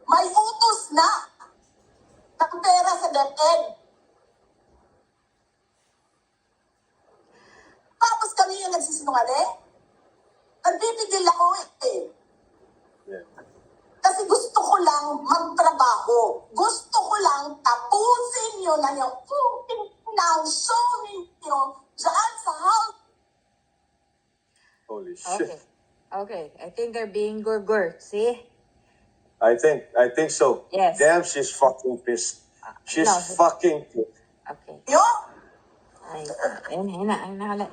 May utos na ng pera sa DepEd. Tapos kami yung nagsisinungaling? Nagpipigil ako eh. Yeah. Kasi gusto ko lang magtrabaho. Gusto ko lang tapusin yun na yung show ninyo dyan sa house. Holy shit. Okay. Okay. I think they're being gurgur. See? I think so. Yes. Damn, she's fucking pissed. She's No. fucking pissed. Okay. Yun. Ay, ayun na.